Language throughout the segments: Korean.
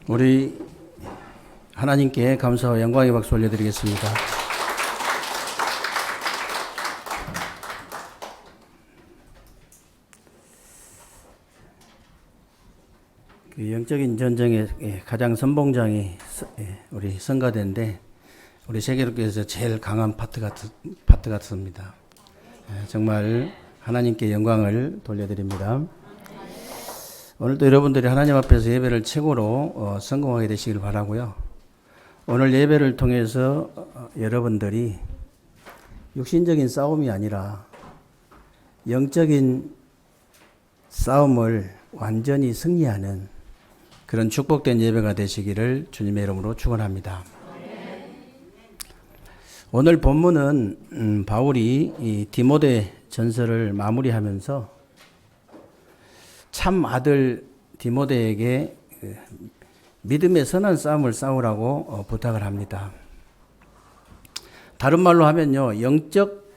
우리 하나님께 감사와 영광의 박수 올려드리겠습니다. 그 영적인 전쟁의 가장 선봉장이 우리 성가대인데 우리 세계로께서 제일 강한 파트 같습니다. 정말 하나님께 영광을 돌려드립니다. 오늘도 여러분들이 하나님 앞에서 예배를 최고로 성공하게 되시길 바라고요. 오늘 예배를 통해서 여러분들이 육신적인 싸움이 아니라 영적인 싸움을 완전히 승리하는 그런 축복된 예배가 되시기를 주님의 이름으로 축원합니다. 오늘 본문은 바울이 이 디모데 전서를 마무리하면서 참 아들 디모데에게 믿음의 선한 싸움을 싸우라고 부탁을 합니다. 다른 말로 하면요, 영적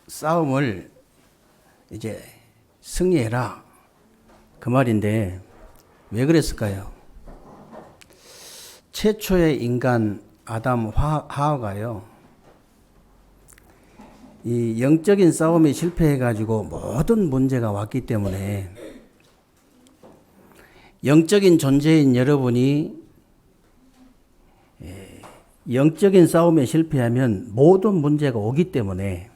싸움을 이제 승리해라 그 말인데 왜 그랬을까요? 최초의 인간 아담 하와가요, 이 영적인 싸움에 실패해가지고 모든 문제가 왔기 때문에 영적인 존재인 여러분이 영적인 싸움에 실패하면 모든 문제가 오기 때문에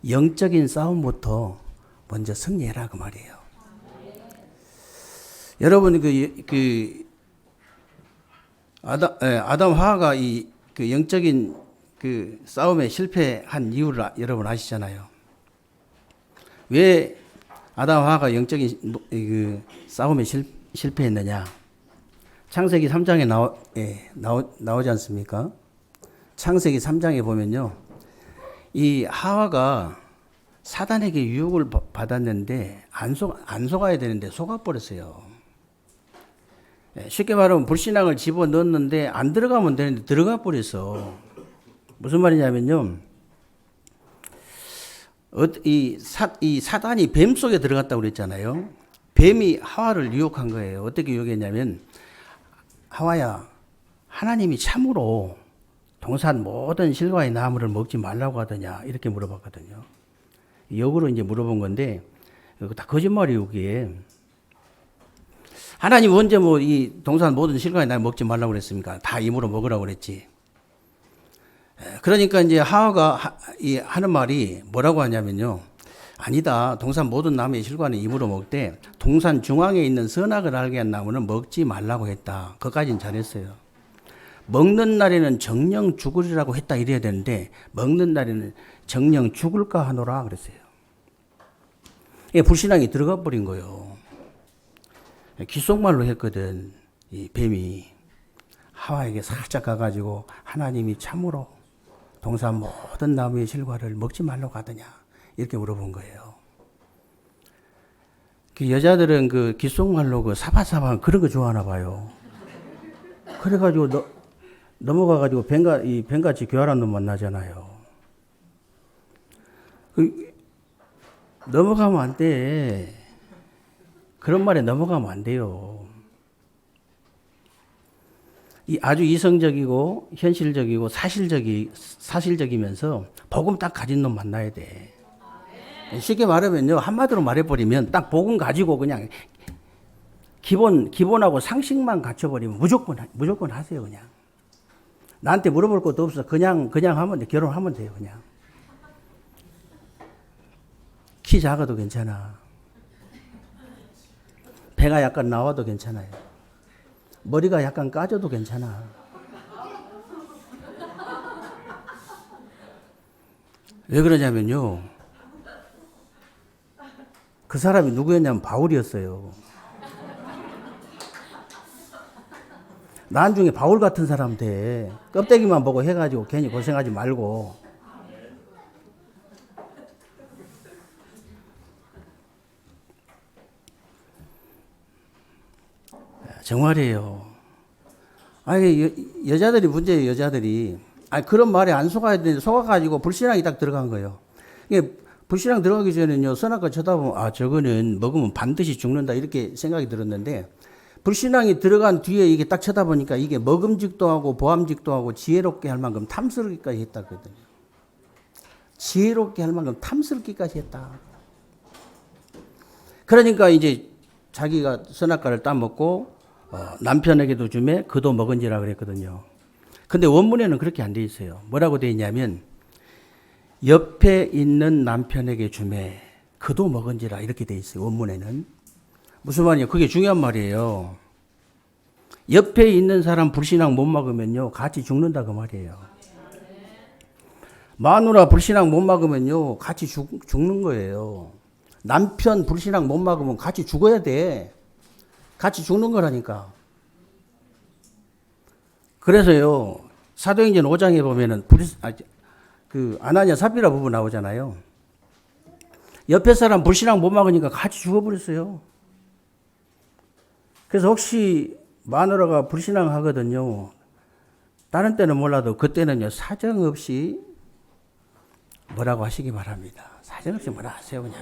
영적인 싸움부터 먼저 승리해라 그 말이에요. 여러분 아담 하와가 그 영적인 그 싸움에 실패한 이유를 여러분 아시잖아요. 왜 아담 하와가 영적인 그 싸움에 실패했느냐? 창세기 3장에 나오지 않습니까? 창세기 3장에 보면요, 이 하와가 사단에게 유혹을 받았는데 안 속아야 되는데 속아버렸어요. 쉽게 말하면 불신앙을 집어넣었는데 안 들어가면 되는데 들어가 버렸어. 무슨 말이냐면요, 이 사단이 뱀 속에 들어갔다고 그랬잖아요. 뱀이 하와를 유혹한 거예요. 어떻게 유혹했냐면, 하와야, 하나님이 참으로 동산 모든 실과의 나무를 먹지 말라고 하더냐, 이렇게 물어봤거든요. 역으로 이제 물어본 건데 그거 다 거짓말이에요. 그게 하나님 언제 이 동산 모든 실과의 나무 먹지 말라고 그랬습니까? 다 임으로 먹으라고 그랬지. 그러니까 이제 하와가 하는 말이 뭐라고 하냐면요, 아니다, 동산 모든 나무의 실과는 임으로 먹되 동산 중앙에 있는 선악을 알게 한 나무는 먹지 말라고 했다. 그까지는 잘했어요. 먹는 날에는 정령 죽으리라고 했다 이래야 되는데 먹는 날에는 정령 죽을까 하노라 그랬어요. 이게 불신앙이 들어가 버린 거예요. 귓속말로 했거든. 이 뱀이 하와에게 살짝 가가지고 하나님이 참으로 동산 모든 나무의 실과를 먹지 말라고 하더냐, 이렇게 물어본 거예요. 그 여자들은 그 귓속말로 그 사바사바 그런 거 좋아하나 봐요. 그래가지고 넘어가가지고 뱀같이 교활한 놈 만나잖아요. 넘어가면 안 돼. 그런 말에 넘어가면 안 돼요. 아주 이성적이고 현실적이고 사실적이면서 복음 딱 가진 놈 만나야 돼. 쉽게 말하면요, 한마디로 말해버리면 딱 복음 가지고 그냥 기본하고 상식만 갖춰버리면 무조건 하세요. 그냥 나한테 물어볼 것도 없어. 그냥 하면 돼. 결혼하면 돼요. 그냥 키 작아도 괜찮아. 배가 약간 나와도 괜찮아요. 머리가 약간 까져도 괜찮아. 왜 그러냐면요, 그 사람이 누구였냐면 바울이었어요. 나중에 바울 같은 사람 돼. 껍데기만 보고 해가지고 괜히 고생하지 말고. 정말이에요. 아니, 여자들이 문제예요, 여자들이. 아니, 그런 말에 안 속아야 되는데 속아가지고 불신앙이 딱 들어간 거예요. 이게 불신앙 들어가기 전에는요, 선악과 쳐다보면, 저거는 먹으면 반드시 죽는다, 이렇게 생각이 들었는데, 불신앙이 들어간 뒤에 이게 딱 쳐다보니까 이게 먹음직도 하고 보암직도 하고 지혜롭게 할 만큼 탐스럽기까지 했다거든요. 지혜롭게 할 만큼 탐스럽기까지 했다. 그러니까 이제 자기가 선악과를 따먹고 남편에게도 주매 그도 먹은지라 그랬거든요. 근데 원문에는 그렇게 안 돼 있어요. 뭐라고 돼 있냐면 옆에 있는 남편에게 주매 그도 먹은지라 이렇게 돼 있어요. 원문에는. 무슨 말이에요? 그게 중요한 말이에요. 옆에 있는 사람 불신앙 못 막으면요 같이 죽는다 그 말이에요. 마누라 불신앙 못 막으면요 같이 죽는 거예요. 남편 불신앙 못 막으면 같이 죽어야 돼. 같이 죽는 거라니까. 그래서요 사도행전 5장에 보면은 그 아나니아 삽비라 부부 나오잖아요. 옆에 사람 불신앙 못 막으니까 같이 죽어버렸어요. 그래서 혹시 마누라가 불신앙 하거든요. 다른 때는 몰라도 그때는요 사정없이 뭐라고 하시기 바랍니다. 사정없이 뭐라 하세요 그냥.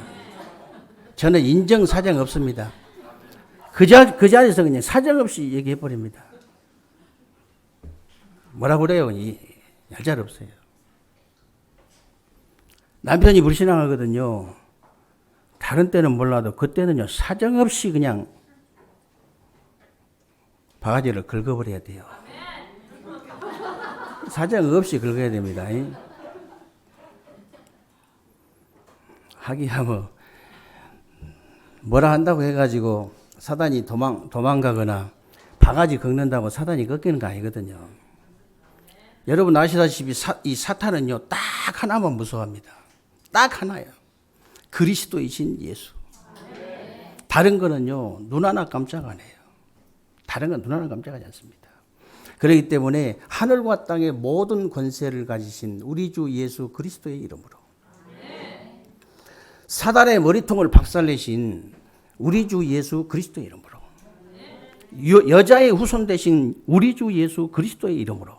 저는 인정 사정 없습니다. 그 자리에서 그냥 사정없이 얘기해 버립니다. 뭐라 그래요? 얄짤없어요. 남편이 불신앙하거든요. 다른 때는 몰라도 그때는요 사정없이 그냥 바가지를 긁어버려야 돼요. 사정없이 긁어야 됩니다. 하기야 뭐라 한다고 해가지고 사단이 도망가거나 바가지 긁는다고 사단이 꺾이는 거 아니거든요. 여러분 아시다시피 이 사탄은요 딱 하나만 무서워합니다. 딱 하나예요. 그리스도이신 예수. 다른 거는요 눈 하나 깜짝 안 해요. 다른 건 눈 하나 깜짝하지 않습니다. 그렇기 때문에 하늘과 땅의 모든 권세를 가지신 우리 주 예수 그리스도의 이름으로 사단의 머리통을 박살내신 우리 주 예수 그리스도의 이름으로 여자의 후손 되신 우리 주 예수 그리스도의 이름으로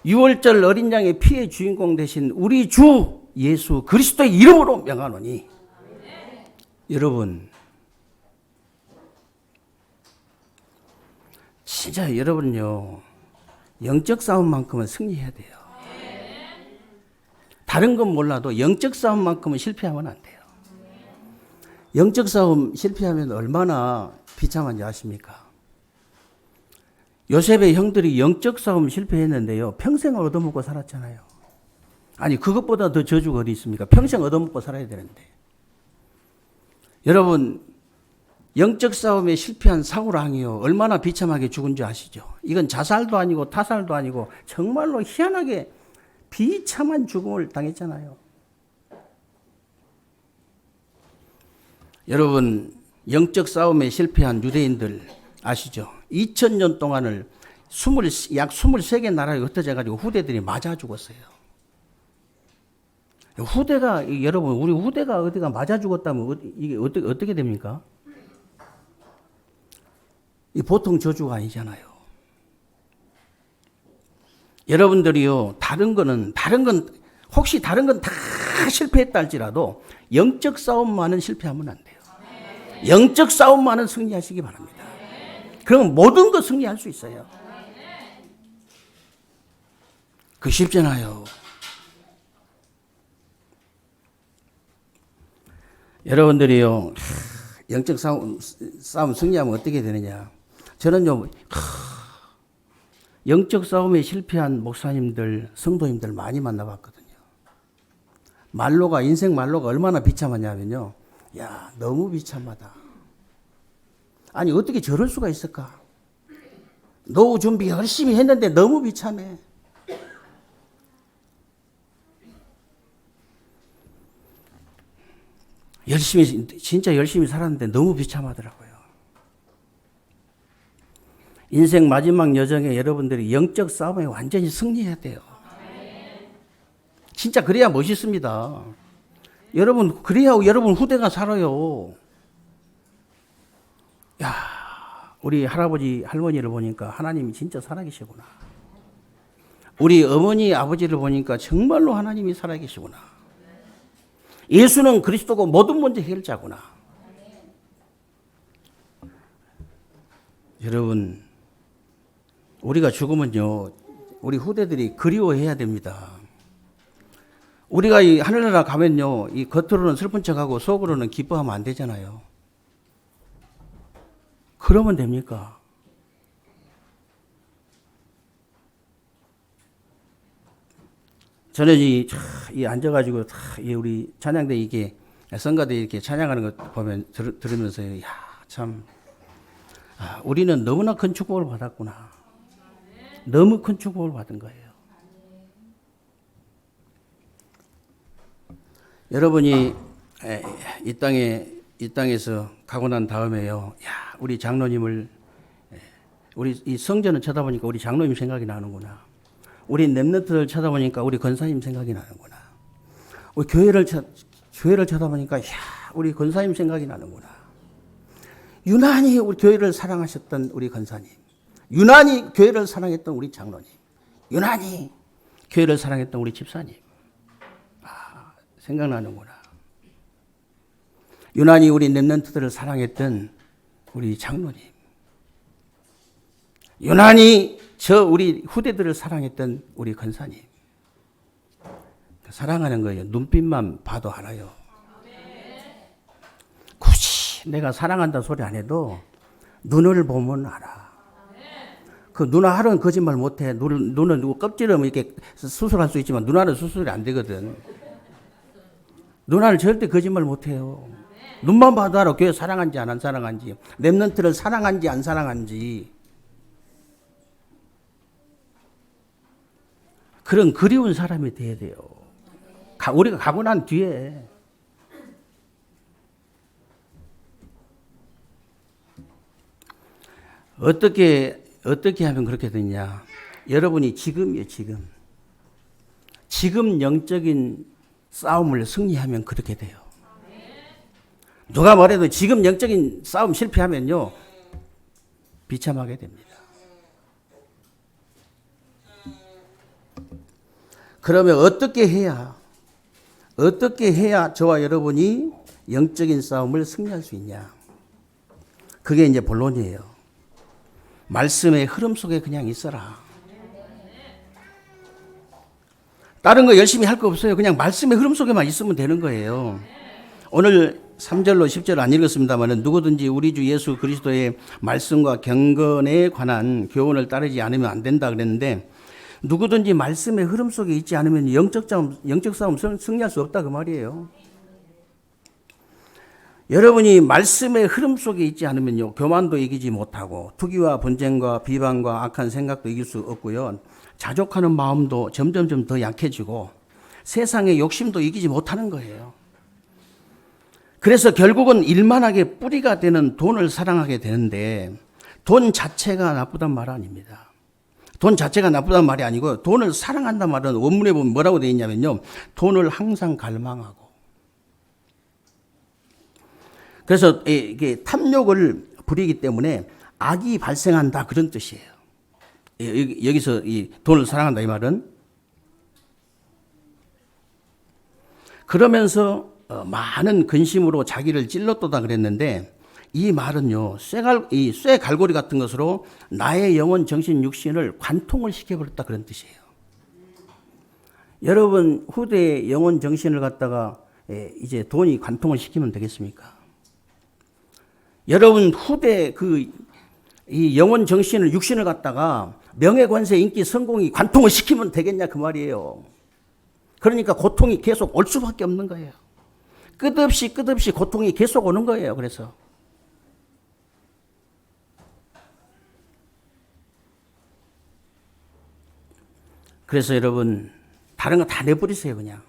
6월절 어린 양의 피의 주인공 되신 우리 주 예수 그리스도의 이름으로 명하노니 여러분 진짜 여러분요 영적 싸움만큼은 승리해야 돼요. 다른 건 몰라도 영적 싸움만큼은 실패하면 안 돼요. 영적 싸움 실패하면 얼마나 비참한지 아십니까? 요셉의 형들이 영적 싸움 실패했는데요 평생 얻어먹고 살았잖아요. 아니 그것보다 더 저주가 어디 있습니까? 평생 얻어먹고 살아야 되는데. 여러분 영적 싸움에 실패한 사울왕이요 얼마나 비참하게 죽은 줄 아시죠? 이건 자살도 아니고 타살도 아니고 정말로 희한하게 비참한 죽음을 당했잖아요. 여러분 영적 싸움에 실패한 유대인들 아시죠? 2000년 동안을 약 23개 나라에 흩어져 가지고 후대들이 맞아 죽었어요. 후대가 여러분 우리 후대가 어디가 맞아 죽었다면 이게 어떻게 됩니까? 이 보통 저주가 아니잖아요. 여러분들이요 다른 건 혹시 다른 건 다 실패했다 할지라도 영적 싸움만은 실패하면 안 돼요. 영적 싸움만은 승리하시기 바랍니다. 그러면 모든 거 승리할 수 있어요. 그 쉽잖아요. 여러분들이요 영적 싸움 승리하면 어떻게 되느냐. 저는요 영적 싸움에 실패한 목사님들 성도님들 많이 만나봤거든요. 인생 말로가 얼마나 비참하냐면요 야 너무 비참하다. 아니 어떻게 저럴 수가 있을까. 노후 준비 열심히 했는데 너무 비참해. 진짜 열심히 살았는데 너무 비참하더라고요. 인생 마지막 여정에 여러분들이 영적 싸움에 완전히 승리해야 돼요. 진짜 그래야 멋있습니다. 여러분 그래야 여러분 후대가 살아요. 야, 우리 할아버지 할머니를 보니까 하나님이 진짜 살아계시구나. 우리 어머니 아버지를 보니까 정말로 하나님이 살아계시구나. 예수는 그리스도고 모든 문제 해결자구나. 여러분, 우리가 죽으면요, 우리 후대들이 그리워해야 됩니다. 우리가 이 하늘나라 가면요, 이 겉으로는 슬픈 척하고 속으로는 기뻐하면 안 되잖아요. 그러면 됩니까? 저는 이 앉아가지고 우리 찬양대 이게 성가대 이렇게 찬양하는 거 보면 들으면서 참 우리는 너무나 큰 축복을 받았구나. 너무 큰 축복을 받은 거예요. 여러분이 이 땅에서 가고 난 다음에요. 우리 장로님을 우리 이 성전을 쳐다보니까 우리 장로님 생각이 나는구나. 우리 랩런트를 쳐다보니까 우리 권사님 생각이 나는구나. 우리 교회를 쳐다보니까 우리 권사님 생각이 나는구나. 유난히 우리 교회를 사랑하셨던 우리 권사님, 유난히 교회를 사랑했던 우리 장로님, 유난히 교회를 사랑했던 우리 집사님, 생각나는구나. 유난히 우리 랩런트들을 사랑했던 우리 장로님, 유난히 우리 후대들을 사랑했던 우리 권사님. 사랑하는 거예요. 눈빛만 봐도 알아요. 굳이 내가 사랑한다 소리 안 해도 눈을 보면 알아. 그 누나는 거짓말 못해. 눈은 누구 껍질은 이렇게 수술할 수 있지만 누나는 수술이 안 되거든. 누나는 절대 거짓말 못해요. 눈만 봐도 알아. 교회 사랑한지 안 사랑한지, 랩런트를 사랑한지 안 사랑한지. 그런 그리운 사람이 돼야 돼요. 우리가 가고 난 뒤에. 어떻게 하면 그렇게 되냐. 여러분이 지금이에요, 지금. 지금 영적인 싸움을 승리하면 그렇게 돼요. 누가 뭐래도 지금 영적인 싸움 실패하면요, 비참하게 됩니다. 그러면 어떻게 해야 저와 여러분이 영적인 싸움을 승리할 수 있냐? 그게 이제 본론이에요. 말씀의 흐름 속에 그냥 있어라. 다른 거 열심히 할 거 없어요. 그냥 말씀의 흐름 속에만 있으면 되는 거예요. 오늘 3절로 10절 안 읽었습니다만 누구든지 우리 주 예수 그리스도의 말씀과 경건에 관한 교훈을 따르지 않으면 안 된다 그랬는데, 누구든지 말씀의 흐름 속에 있지 않으면 영적 싸움 승리할 수 없다 그 말이에요. 여러분이 말씀의 흐름 속에 있지 않으면요, 교만도 이기지 못하고 투기와 분쟁과 비방과 악한 생각도 이길 수 없고요, 자족하는 마음도 점점점 더 약해지고 세상의 욕심도 이기지 못하는 거예요. 그래서 결국은 일만하게 뿌리가 되는 돈을 사랑하게 되는데, 돈 자체가 나쁘단 말 아닙니다. 돈 자체가 나쁘단 말이 아니고, 돈을 사랑한단 말은 원문에 보면 뭐라고 되어 있냐면요, 돈을 항상 갈망하고. 그래서 이게 탐욕을 부리기 때문에 악이 발생한다 그런 뜻이에요. 여기서 이 돈을 사랑한다 이 말은. 그러면서 많은 근심으로 자기를 찔렀도다 그랬는데, 이 말은요, 쇠 갈고리 같은 것으로 나의 영혼, 정신, 육신을 관통을 시켜버렸다 그런 뜻이에요. 여러분 후대의 영혼, 정신을 갖다가 이제 돈이 관통을 시키면 되겠습니까? 여러분 후대 이 영혼, 정신을, 육신을 갖다가 명예, 권세, 인기, 성공이 관통을 시키면 되겠냐 그 말이에요. 그러니까 고통이 계속 올 수밖에 없는 거예요. 끝없이 고통이 계속 오는 거예요. 그래서 여러분, 다른 거 다 내버리세요. 그냥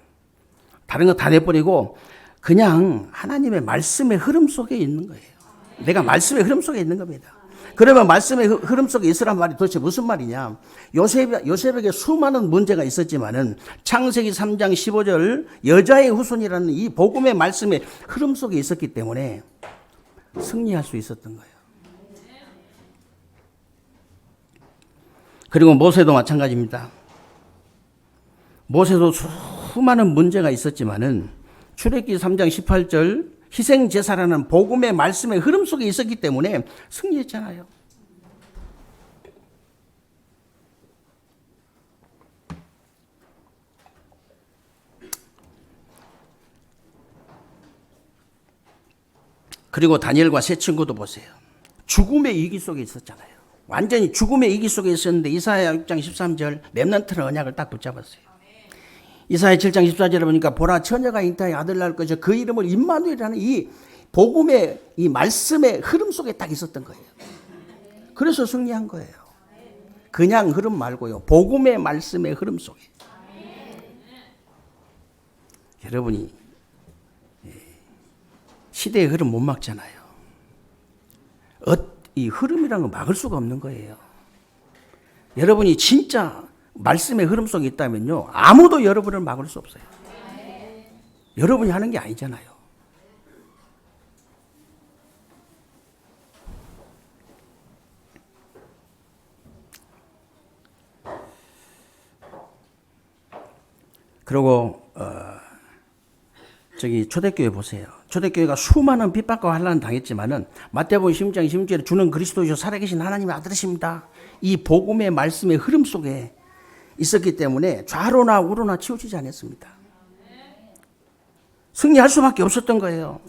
다른 거 다 내버리고 그냥 하나님의 말씀의 흐름 속에 있는 거예요. 내가 말씀의 흐름 속에 있는 겁니다. 그러면 말씀의 흐름 속에 있으란 말이 도대체 무슨 말이냐? 요셉에게 수많은 문제가 있었지만은 창세기 3장 15절 여자의 후손이라는 이 복음의 말씀의 흐름 속에 있었기 때문에 승리할 수 있었던 거예요. 그리고 모세도 마찬가지입니다. 모세도 수많은 문제가 있었지만은 출애굽기 3장 18절 희생 제사라는 복음의 말씀의 흐름 속에 있었기 때문에 승리했잖아요. 그리고 다니엘과 세 친구도 보세요. 죽음의 위기 속에 있었잖아요. 완전히 죽음의 위기 속에 있었는데 이사야 6장 13절 렘넌트는 언약을 딱 붙잡았어요. 이사야 7장 14절에 보니까 보라 처녀가 잉타하여 아들 낳을 것이요 그 이름을 임마누엘이라는 이 복음의 이 말씀의 흐름 속에 딱 있었던 거예요. 그래서 승리한 거예요. 그냥 흐름 말고요. 복음의 말씀의 흐름 속에. 여러분이 시대의 흐름 못 막잖아요. 이 흐름이라는 건 막을 수가 없는 거예요. 여러분이 진짜 말씀의 흐름 속에 있다면요. 아무도 여러분을 막을 수 없어요. 여러분이 하는 게 아니잖아요. 그리고 초대교회 보세요. 초대교회가 수많은 핍박과 환난을 당했지만은 마태복음 16장 16절에 주는 그리스도이시오 살아계신 하나님의 아들이십니다. 이 복음의 말씀의 흐름 속에 있었기 때문에 좌로나 우로나 치우치지 않았습니다. 승리할 수밖에 없었던 거예요.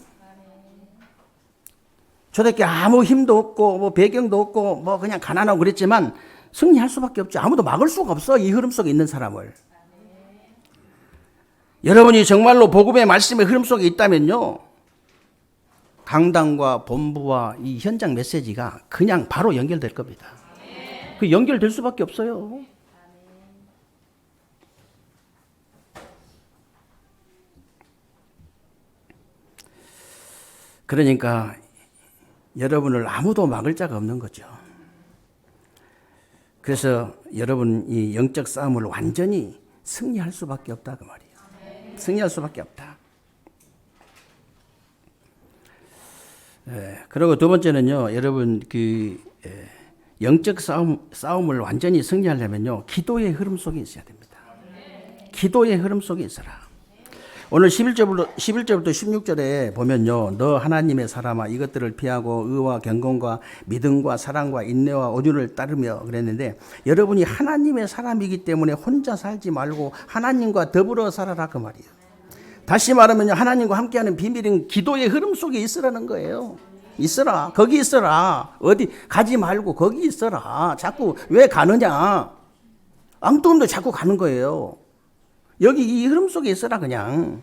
초대교회 아무 힘도 없고 뭐 배경도 없고 뭐 그냥 가난하고 그랬지만 승리할 수밖에 없죠. 아무도 막을 수가 없어. 이 흐름 속에 있는 사람을. 여러분이 정말로 복음의 말씀의 흐름 속에 있다면요. 강단과 본부와 이 현장 메시지가 그냥 바로 연결될 겁니다. 그 연결될 수밖에 없어요. 그러니까 여러분을 아무도 막을 자가 없는 거죠. 그래서 여러분 이 영적 싸움을 완전히 승리할 수밖에 없다 그 말이에요. 승리할 수밖에 없다. 그리고 두 번째는요, 여러분 영적 싸움을 완전히 승리하려면요, 기도의 흐름 속에 있어야 됩니다. 기도의 흐름 속에 있어라. 오늘 11절부터 16절에 보면요, 너 하나님의 사람아 이것들을 피하고 의와 경건과 믿음과 사랑과 인내와 온유를 따르며 그랬는데 여러분이 하나님의 사람이기 때문에 혼자 살지 말고 하나님과 더불어 살아라 그 말이에요. 다시 말하면 하나님과 함께하는 비밀은 기도의 흐름 속에 있으라는 거예요. 있어라. 거기 있어라. 어디 가지 말고 거기 있어라. 자꾸 왜 가느냐. 엉뚱한데 자꾸 가는 거예요. 여기 이 흐름 속에 있어라 그냥.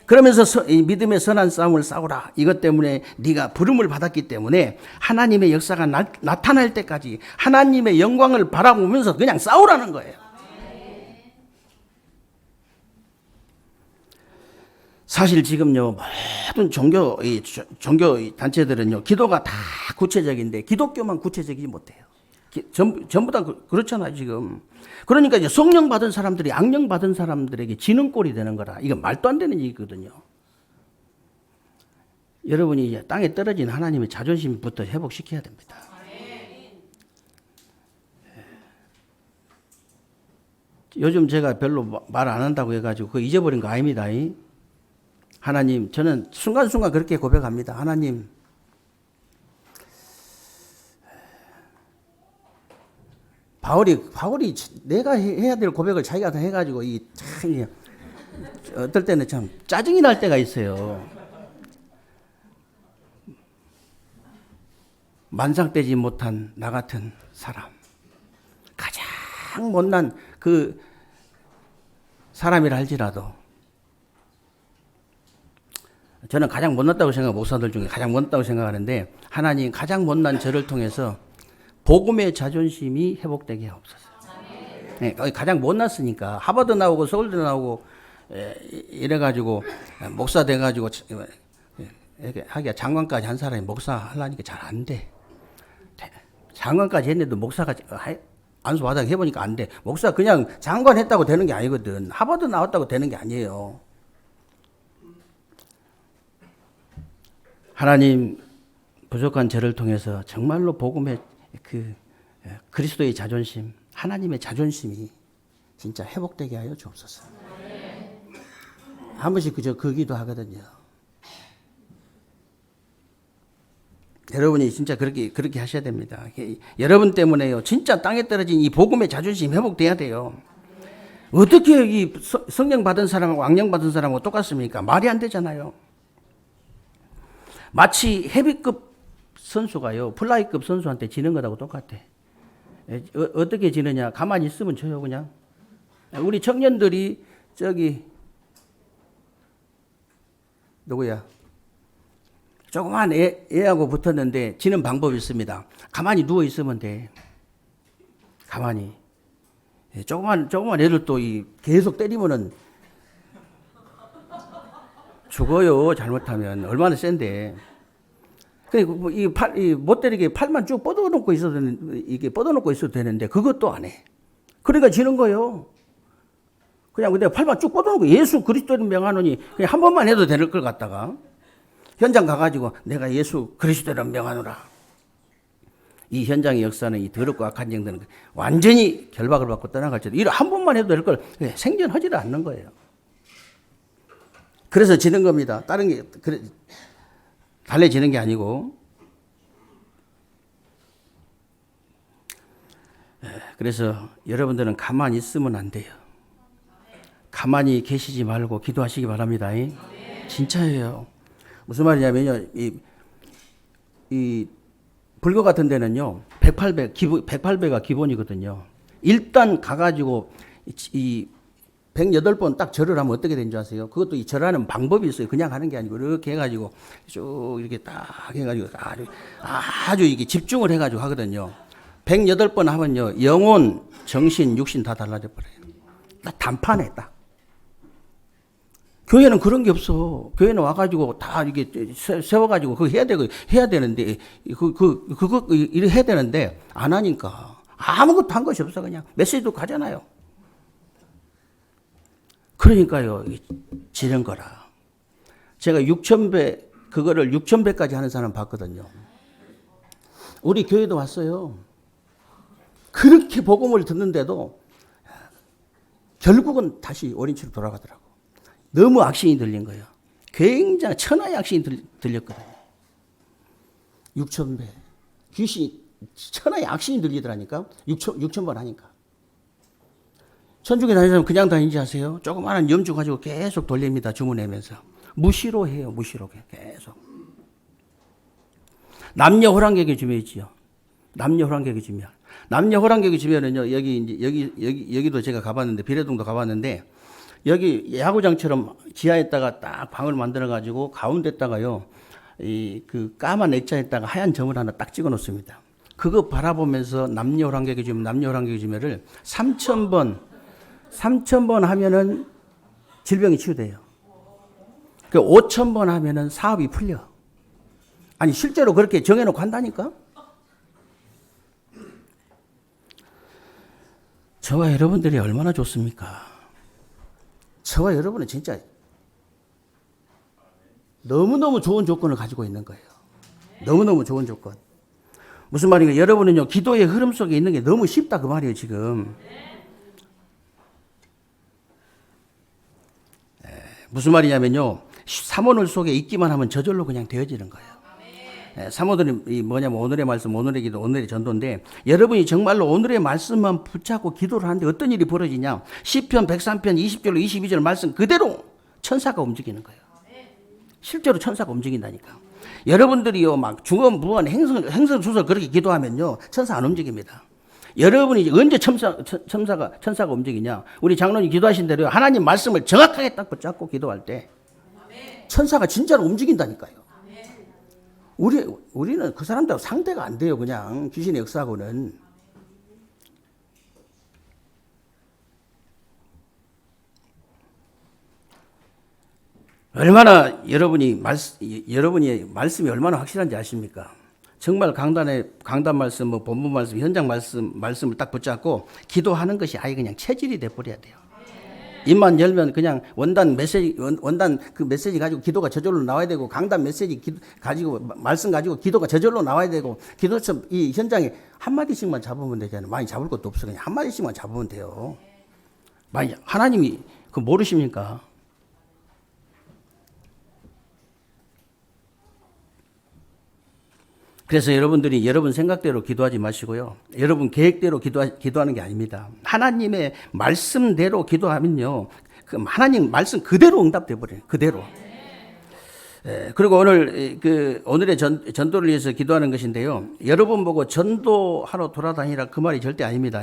그러면서 이 믿음의 선한 싸움을 싸우라. 이것 때문에 네가 부름을 받았기 때문에 하나님의 역사가 나타날 때까지 하나님의 영광을 바라보면서 그냥 싸우라는 거예요. 사실 지금요 모든 종교 단체들은요 기도가 다 구체적인데 기독교만 구체적이지 못해요. 전부 다 그렇잖아요 지금. 그러니까 이제 성령 받은 사람들이 악령 받은 사람들에게 지는 꼴이 되는 거라. 이건 말도 안 되는 얘기거든요. 여러분이 이제 땅에 떨어진 하나님의 자존심부터 회복시켜야 됩니다. 요즘 제가 별로 말 안 한다고 해가지고 그거 잊어버린 거 아닙니다. 하나님, 저는 순간순간 그렇게 고백합니다. 하나님, 바울이 내가 해야 될 고백을 자기가 다 해가지고 어떨 때는 참 짜증이 날 때가 있어요. 만상되지 못한 나 같은 사람, 가장 못난 그 사람이라 할지라도 저는 가장 못났다고 목사들 중에 가장 못났다고 생각하는데 하나님 가장 못난 저를 통해서 복음의 자존심이 회복되게 하옵소서. 네, 가장 못났으니까 하버드 나오고 서울대 나오고 이래가지고 목사 돼가지고 이렇게 하기가 장관까지 한 사람이 목사 하려니까 잘 안 돼. 장관까지 했는데도 목사가 안수 받아 해보니까 안 돼. 목사 그냥 장관 했다고 되는 게 아니거든. 하버드 나왔다고 되는 게 아니에요. 하나님 부족한 저를 통해서 정말로 복음의 그리스도의 자존심, 하나님의 자존심이 진짜 회복되게 하여 주옵소서. 한 번씩 그 기도 하거든요. 여러분이 진짜 그렇게 하셔야 됩니다. 여러분 때문에요. 진짜 땅에 떨어진 이 복음의 자존심 회복돼야 돼요. 어떻게 이 성령 받은 사람하고 악령 받은 사람하고 똑같습니까? 말이 안 되잖아요. 마치 헤비급 선수가요, 플라이급 선수한테 지는 거하고 똑같아. 어떻게 지느냐? 가만히 있으면 져요, 그냥. 우리 청년들이 저기 누구야? 조그만 애하고 붙었는데 지는 방법이 있습니다. 가만히 누워 있으면 돼. 가만히. 조그만 애들 또 계속 때리면은 죽어요. 잘못하면 얼마나 센데. 못 때리게 팔만 쭉 뻗어놓고 있어도 되는데 그것도 안 해. 그러니까 지는 거예요. 그냥 내가 팔만 쭉 뻗어놓고 예수 그리스도를 명하노니 그냥 한 번만 해도 될 걸 갖다가 현장 가가지고 내가 예수 그리스도를 명하노라. 이 현장의 역사는 이 더럽고 악한 영들은 완전히 결박을 받고 떠나갈지도 이런 한 번만 해도 될 걸 생존하지를 않는 거예요. 그래서 지는 겁니다. 다른 게 달래지는 게 아니고. 그래서 여러분들은 가만히 있으면 안 돼요. 가만히 계시지 말고 기도하시기 바랍니다. 진짜예요. 무슨 말이냐면요. 이 불교 같은 데는요. 108배가 기본이거든요. 일단 가가지고 이 108번 딱 절을 하면 어떻게 되는 줄 아세요? 그것도 이 절하는 방법이 있어요. 그냥 하는 게 아니고 이렇게 해가지고 쭉 이렇게 딱 해가지고 아주 이게 집중을 해가지고 하거든요. 108번 하면요. 영혼, 정신, 육신 다 달라져 버려요. 딱 단판에 딱. 교회는 그런 게 없어. 교회는 와가지고 다 이게 세워가지고 그거 해야 되는데 그거 이렇게 해야 되는데 안 하니까 아무것도 한 것이 없어. 그냥 메시지도 가잖아요. 그러니까요, 지는 거라. 제가 6,000배, 그거를 6,000배까지 하는 사람 봤거든요. 우리 교회도 왔어요. 그렇게 복음을 듣는데도 결국은 다시 오린치로 돌아가더라고. 너무 악신이 들린 거예요. 굉장히 천하의 악신이 들렸거든요. 6,000배. 귀신이, 천하의 악신이 들리더라니까. 6,000번 하니까. 천주교 다니는 사람 그냥 다니지 아세요? 조그마한 염주 가지고 계속 돌립니다. 주문하면서. 무시로 해요. 무시로 계속. 남녀 호랑객이 주면이지요. 남녀 호랑객이 주면. 남녀 호랑객이 주면은요. 여기도 제가 가봤는데 비례동도 가봤는데 여기 야구장처럼 지하에다가 딱 방을 만들어 가지고 가운데다가요. 그 까만 액자에다가 하얀 점을 하나 딱 찍어 놓습니다. 그거 바라보면서 남녀 호랑객이 주면을 3,000번 하면은 질병이 치유돼요. 그 5,000번 하면은 사업이 풀려. 아니 실제로 그렇게 정해놓고 한다니까. 저와 여러분들이 얼마나 좋습니까? 저와 여러분은 진짜 너무너무 좋은 조건을 가지고 있는 거예요. 너무너무 좋은 조건. 무슨 말인가? 여러분은요 기도의 흐름 속에 있는 게 너무 쉽다 그 말이에요 지금. 무슨 말이냐면요. 사모늘 속에 있기만 하면 저절로 그냥 되어지는 거예요. 사모들이 뭐냐면 오늘의 말씀, 오늘의 기도, 오늘의 전도인데 여러분이 정말로 오늘의 말씀만 붙잡고 기도를 하는데 어떤 일이 벌어지냐. 시편 103편 20절로 22절 말씀 그대로 천사가 움직이는 거예요. 실제로 천사가 움직인다니까. 여러분들이요 막 중언부언 행설수설 그렇게 기도하면요 천사 안 움직입니다. 여러분이 언제 천사가 움직이냐. 우리 장로님 기도하신 대로 하나님 말씀을 정확하게 딱 붙잡고 기도할 때 천사가 진짜로 움직인다니까요. 우리는 그 사람들하고 상대가 안 돼요. 그냥 귀신의 역사하고는. 얼마나 여러분이 말씀이 얼마나 확실한지 아십니까? 정말 강단 말씀, 뭐 본문 말씀, 현장 말씀을 딱 붙잡고 기도하는 것이 아예 그냥 체질이 돼 버려야 돼요. 입만 열면 그냥 원단 그 메시지 가지고 기도가 저절로 나와야 되고 강단 메시지 가지고 말씀 가지고 기도가 저절로 나와야 되고 기도처럼 이 현장에 한 마디씩만 잡으면 되잖아요. 많이 잡을 것도 없어. 그냥 한 마디씩만 잡으면 돼요. 많이 하나님이 그 모르십니까? 그래서 여러분들이 여러분 생각대로 기도하지 마시고요. 여러분 계획대로 기도하는 게 아닙니다. 하나님의 말씀대로 기도하면요. 그 하나님 말씀 그대로 응답돼 버려요. 그대로. 그리고 오늘의 전도를 위해서 기도하는 것인데요. 여러분 보고 전도하러 돌아다니라 그 말이 절대 아닙니다.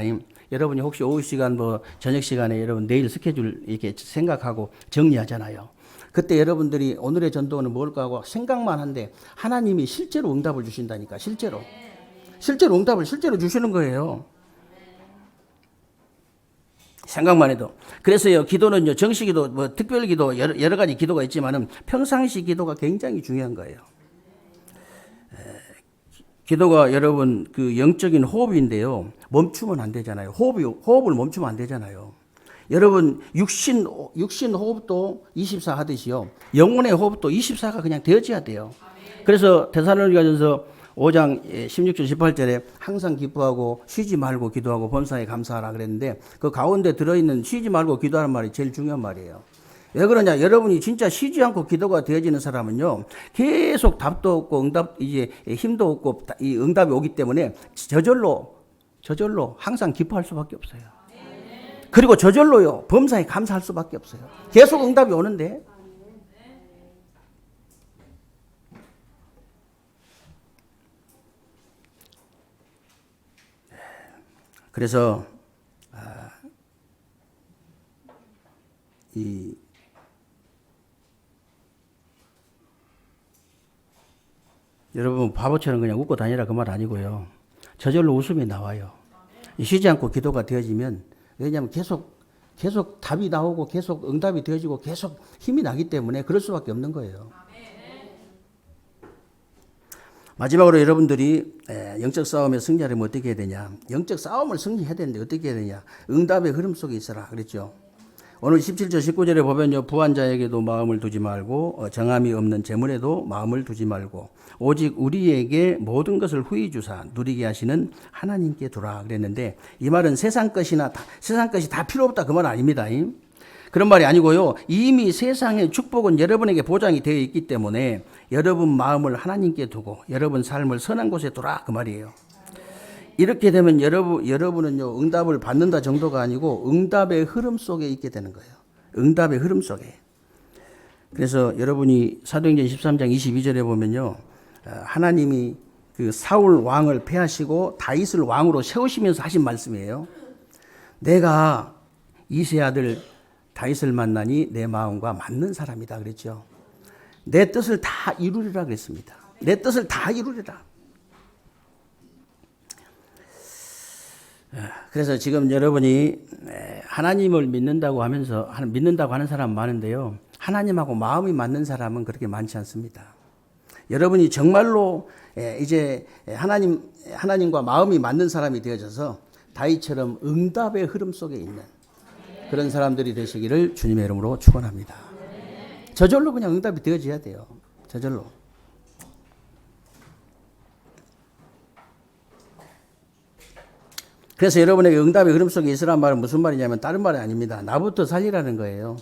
여러분이 혹시 오후 시간 저녁 시간에 여러분 내일 스케줄 이렇게 생각하고 정리하잖아요. 그때 여러분들이 오늘의 전도는 뭘까 하고 생각만 한데 하나님이 실제로 응답을 주신다니까. 실제로 응답을 실제로 주시는 거예요. 생각만 해도. 그래서요, 기도는요, 정식기도, 특별기도, 여러 가지 기도가 있지만은 평상시 기도가 굉장히 중요한 거예요. 기도가 여러분, 영적인 호흡인데요, 멈추면 안 되잖아요. 호흡을 멈추면 안 되잖아요. 여러분, 육신 호흡도 24 하듯이요, 영혼의 호흡도 24가 그냥 되어져야 돼요. 그래서 데살로니가전서 5장 16절 18절에 항상 기뻐하고 쉬지 말고 기도하고 범사에 감사하라 그랬는데 그 가운데 들어있는 쉬지 말고 기도하는 말이 제일 중요한 말이에요. 왜 그러냐? 여러분이 진짜 쉬지 않고 기도가 되어지는 사람은요, 계속 답도 없고 힘도 없고 이 응답이 오기 때문에 저절로 항상 기뻐할 수밖에 없어요. 그리고 저절로요, 범사에 감사할 수밖에 없어요. 계속 응답이 오는데. 그래서 여러분 바보처럼 그냥 웃고 다니라 그 말 아니고요. 저절로 웃음이 나와요. 쉬지 않고 기도가 되어지면, 왜냐하면 계속 답이 나오고 계속 응답이 되어지고 계속 힘이 나기 때문에 그럴 수밖에 없는 거예요. 마지막으로 여러분들이 영적 싸움에 승리하려면 어떻게 해야 되냐? 영적 싸움을 승리해야 되는데 어떻게 해야 되냐? 응답의 흐름 속에 있어라 그랬죠. 오늘 17절 19절에 보면요, 부한 자에게도 마음을 두지 말고 정함이 없는 재물에도 마음을 두지 말고 오직 우리에게 모든 것을 후히 주사 누리게 하시는 하나님께 두라 그랬는데, 이 말은 세상 것이 다 필요 없다 그 말 아닙니다. 그런 말이 아니고요, 이미 세상의 축복은 여러분에게 보장이 되어 있기 때문에 여러분 마음을 하나님께 두고 여러분 삶을 선한 곳에 두라 그 말이에요. 이렇게 되면 여러분은요, 응답을 받는다 정도가 아니고 응답의 흐름 속에 있게 되는 거예요. 응답의 흐름 속에. 그래서 여러분이 사도행전 13장 22절에 보면요, 하나님이 그 사울 왕을 패하시고 다윗을 왕으로 세우시면서 하신 말씀이에요. 내가 이세 아들 다윗을 만나니 내 마음과 맞는 사람이다 그랬죠. 내 뜻을 다 이루리라 그랬습니다. 내 뜻을 다 이루리라. 그래서 지금 여러분이 하나님을 믿는다고 하는 사람 많은데요, 하나님하고 마음이 맞는 사람은 그렇게 많지 않습니다. 여러분이 정말로 이제 하나님과 마음이 맞는 사람이 되어져서 다윗처럼 응답의 흐름 속에 있는 그런 사람들이 되시기를 주님의 이름으로 축원합니다. 저절로 그냥 응답이 되어져야 돼요. 저절로. 그래서 여러분에게 응답의 흐름 속에 있으란 말은 무슨 말이냐면 다른 말이 아닙니다. 나부터 살리라는 거예요.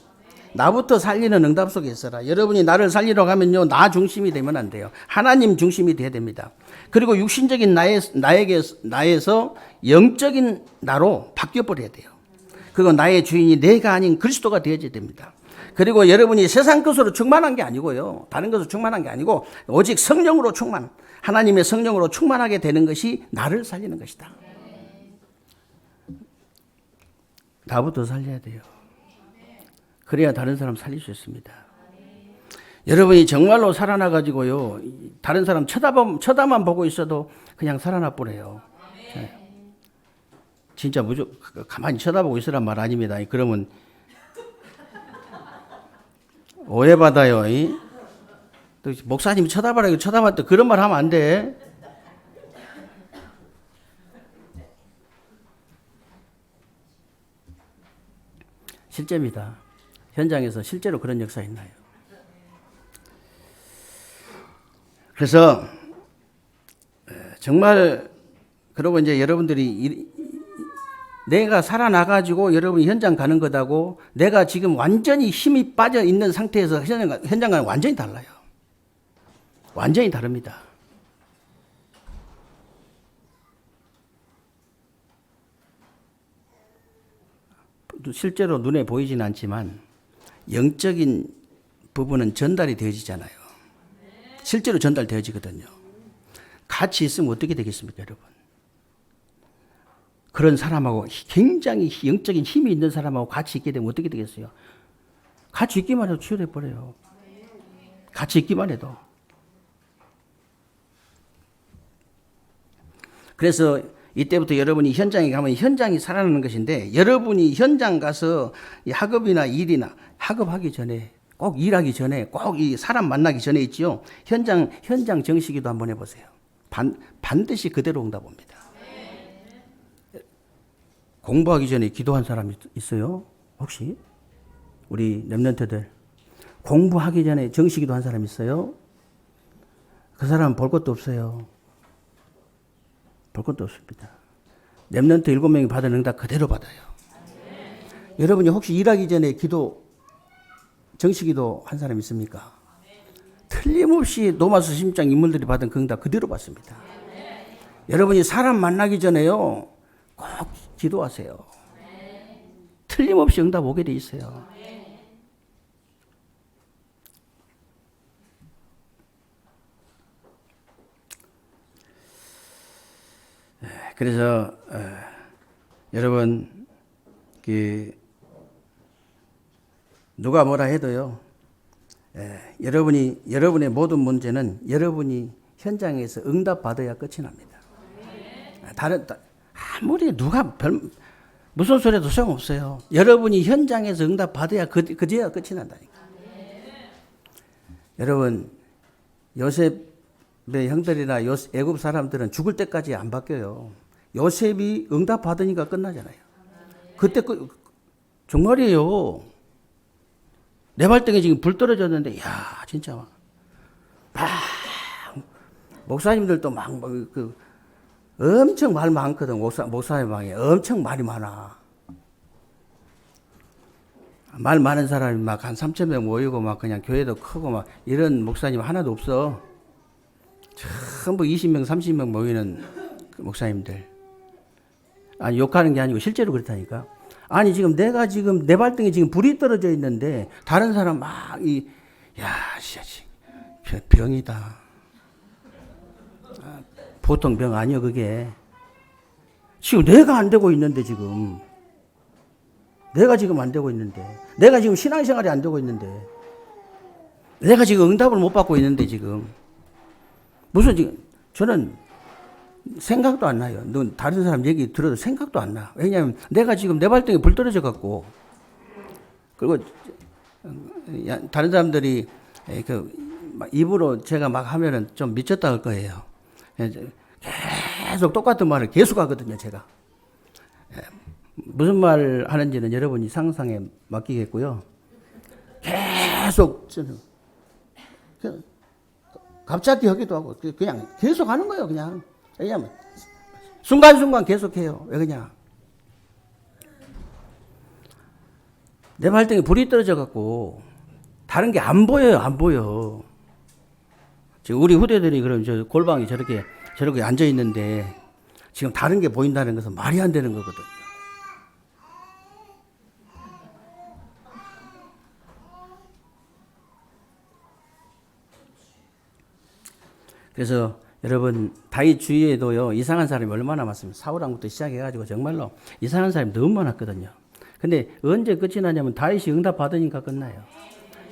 나부터 살리는 응답 속에 있어라. 여러분이 나를 살리러 가면요, 나 중심이 되면 안 돼요. 하나님 중심이 돼야 됩니다. 그리고 육신적인 나에서 영적인 나로 바뀌어버려야 돼요. 그건 나의 주인이 내가 아닌 그리스도가 되어져야 됩니다. 그리고 여러분이 세상 것으로 충만한 게 아니고요, 다른 것으로 충만한 게 아니고 오직 성령으로 하나님의 성령으로 충만하게 되는 것이 나를 살리는 것이다. 나부터 살려야 돼요. 그래야 다른 사람 살릴 수 있습니다. 여러분이 정말로 살아나가지고요, 다른 사람 쳐다만 보고 있어도 그냥 살아나 버려요. 진짜 무조건 가만히 쳐다보고 있으란 말 아닙니다. 그러면 오해받아요. 목사님이 쳐다봐라, 쳐다봤다 그런 말 하면 안 돼. 실제입니다. 현장에서 실제로 그런 역사 있나요? 그래서 정말, 그리고 이제 여러분들이 내가 살아나가지고 여러분이 현장 가는 것하고 내가 지금 완전히 힘이 빠져 있는 상태에서 현장 가는 완전히 달라요. 완전히 다릅니다. 실제로 눈에 보이진 않지만 영적인 부분은 전달이 되어지잖아요. 실제로 전달되어지거든요. 같이 있으면 어떻게 되겠습니까, 여러분? 그런 사람하고 굉장히 영적인 힘이 있는 사람하고 같이 있게 되면 어떻게 되겠어요? 같이 있기만 해도 치유돼 버려요. 같이 있기만 해도. 그래서 이때부터 여러분이 현장에 가면 현장이 살아나는 것인데, 여러분이 현장 가서 이 학업이나 일이나 학업하기 전에 꼭 일하기 전에 꼭 이 사람 만나기 전에 있지요. 현장 정식기도 한번 해보세요. 반드시 그대로 응답합니다. 공부하기 전에 기도한 사람 있어요? 혹시? 우리 렘넌트들 공부하기 전에 정식기도 한 사람 있어요? 그 사람은 볼 것도 없어요. 볼 것도 없습니다. 렘넌트 7명이 받은 응답 그대로 받아요. 여러분이 혹시 일하기 전에 정식기도 한 사람 있습니까? 틀림없이 노마스 심장 인물들이 받은 그 응답 그대로 받습니다. 여러분이 사람 만나기 전에요, 꼭 기도하세요. 틀림없이 응답 오게 돼 있어요. 그래서 여러분 누가 뭐라 해도요, 여러분의 모든 문제는 여러분이 현장에서 응답 받아야 끝이 납니다. 아무리 누가 무슨 소리도 소용없어요. 여러분이 현장에서 응답 받아야 그제야 끝이 난다니까. 여러분, 요셉의 형들이나 애굽 사람들은 죽을 때까지 안 바뀌어요. 요셉이 응답 받으니까 끝나잖아요. 그때 정말이에요. 내 발등에 지금 불 떨어졌는데, 야, 진짜 막 목사님들도 엄청 말 많거든. 목사님 방에 엄청 말이 많아. 말 많은 사람이 막 한 3,000명 모이고 막 그냥 교회도 크고 막 이런 목사님 하나도 없어. 전부 20명, 30명 모이는 그 목사님들. 아니, 욕하는 게 아니고 실제로 그렇다니까. 아니, 지금 내가 지금 내 발등에 지금 불이 떨어져 있는데 다른 사람 병이다. 보통 병 아니요, 그게. 지금 내가 안 되고 있는데, 지금. 내가 지금 안 되고 있는데. 내가 지금 신앙생활이 안 되고 있는데. 내가 지금 응답을 못 받고 있는데, 지금. 무슨 지금, 저는 생각도 안 나요. 다른 사람 얘기 들어도 생각도 안 나. 왜냐하면 내가 지금 내 발등에 불 떨어져 갖고. 그리고 다른 사람들이 입으로 제가 막 하면은 좀 미쳤다 할 거예요. 계속 똑같은 말을 계속 하거든요, 제가. 무슨 말 하는지는 여러분이 상상에 맡기겠고요. 계속, 갑자기 하기도 하고, 그냥 계속 하는 거예요, 그냥. 왜냐면, 순간순간 계속 해요. 왜 그냥. 내 발등에 불이 떨어져갖고, 다른 게 안 보여요, 안 보여. 지금 우리 후대들이 그럼 저 골방에 저렇게 앉아 있는데 지금 다른 게 보인다는 것은 말이 안 되는 거거든요. 그래서 여러분, 다윗 주위에도요, 이상한 사람이 얼마나 많습니까? 사울왕부터 시작해가지고 정말로 이상한 사람이 너무 많았거든요. 근데 언제 끝이 나냐면 다윗이 응답 받으니까 끝나요.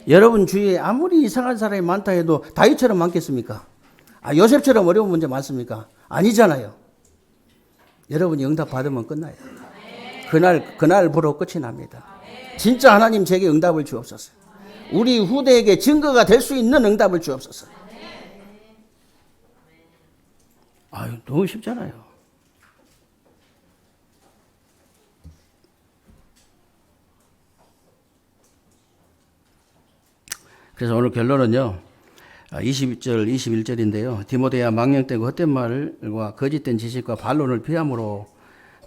여러분 주위에 아무리 이상한 사람이 많다 해도 다윗처럼 많겠습니까? 요셉처럼 어려운 문제 많습니까? 아니잖아요. 여러분이 응답 받으면 끝나요. 그날부로 끝이 납니다. 진짜 하나님 제게 응답을 주옵소서. 우리 후대에게 증거가 될 수 있는 응답을 주옵소서. 너무 쉽잖아요. 그래서 오늘 결론은요, 20절, 21절인데요. 디모데야, 망령되고 헛된 말과 거짓된 지식과 반론을 피함으로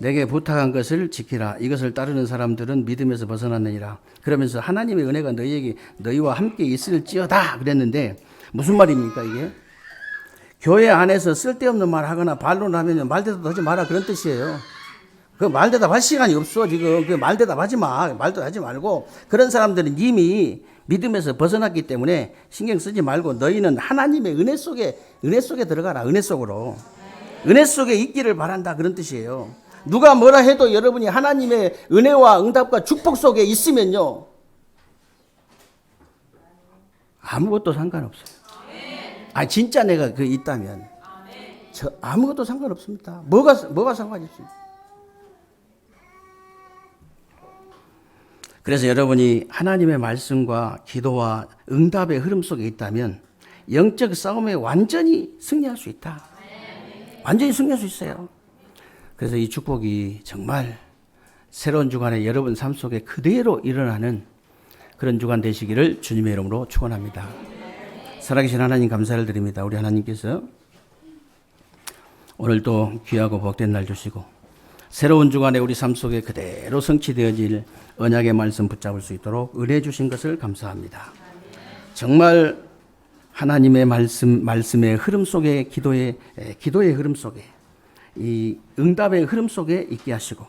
내게 부탁한 것을 지키라. 이것을 따르는 사람들은 믿음에서 벗어났느니라. 그러면서 하나님의 은혜가 너희와 함께 있을지어다 그랬는데, 무슨 말입니까 이게? 교회 안에서 쓸데없는 말 하거나 반론하면 말대로 하지 마라, 그런 뜻이에요. 그 말 대답할 시간이 없어 지금. 그 말 대답하지 마. 말도 하지 말고 그런 사람들은 이미 믿음에서 벗어났기 때문에 신경 쓰지 말고 너희는 하나님의 은혜 속에 들어가라. 은혜 속으로. 은혜 속에 있기를 바란다 그런 뜻이에요. 누가 뭐라 해도 여러분이 하나님의 은혜와 응답과 축복 속에 있으면요 아무것도 상관없어요. 아 진짜 내가 그 있다면 저 아무것도 상관없습니다. 뭐가 상관이 있습니까? 그래서 여러분이 하나님의 말씀과 기도와 응답의 흐름 속에 있다면 영적 싸움에 완전히 승리할 수 있다. 완전히 승리할 수 있어요. 그래서 이 축복이 정말 새로운 주간에 여러분 삶 속에 그대로 일어나는 그런 주간 되시기를 주님의 이름으로 축원합니다. 살아계신 하나님 감사를 드립니다. 우리 하나님께서 오늘도 귀하고 복된 날 주시고 새로운 주간에 우리 삶 속에 그대로 성취되어질 언약의 말씀 붙잡을 수 있도록 은혜 주신 것을 감사합니다. 정말 하나님의 말씀의 흐름 속에 기도의 흐름 속에 이 응답의 흐름 속에 있게 하시고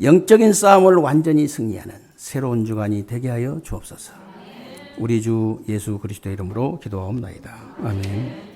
영적인 싸움을 완전히 승리하는 새로운 주간이 되게 하여 주옵소서. 우리 주 예수 그리스도의 이름으로 기도하옵나이다. 아멘.